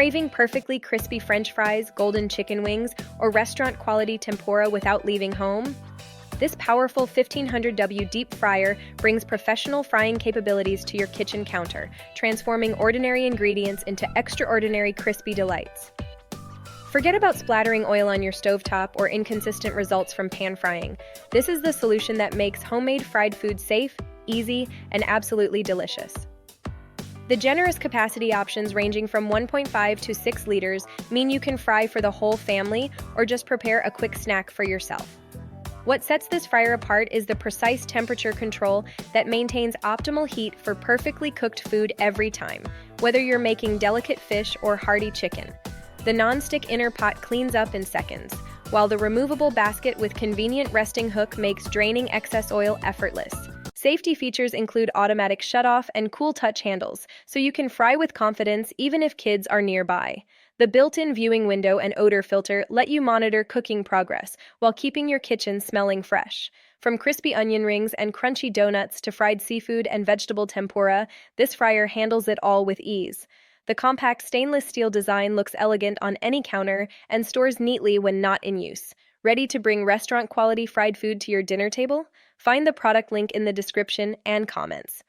Craving perfectly crispy French fries, golden chicken wings, or restaurant-quality tempura without leaving home? This powerful 1500W deep fryer brings professional frying capabilities to your kitchen counter, transforming ordinary ingredients into extraordinary crispy delights. Forget about splattering oil on your stovetop or inconsistent results from pan frying. This is the solution that makes homemade fried food safe, easy, and absolutely delicious. The generous capacity options ranging from 1.5 to 6 liters mean you can fry for the whole family or just prepare a quick snack for yourself. What sets this fryer apart is the precise temperature control that maintains optimal heat for perfectly cooked food every time, whether you're making delicate fish or hearty chicken. The non-stick inner pot cleans up in seconds, while the removable basket with convenient resting hook makes draining excess oil effortless. Safety features include automatic shutoff and cool touch handles, so you can fry with confidence even if kids are nearby. The built-in viewing window and odor filter let you monitor cooking progress while keeping your kitchen smelling fresh. From crispy onion rings and crunchy donuts to fried seafood and vegetable tempura, this fryer handles it all with ease. The compact stainless steel design looks elegant on any counter and stores neatly when not in use. Ready to bring restaurant-quality fried food to your dinner table? Find the product link in the description and comments.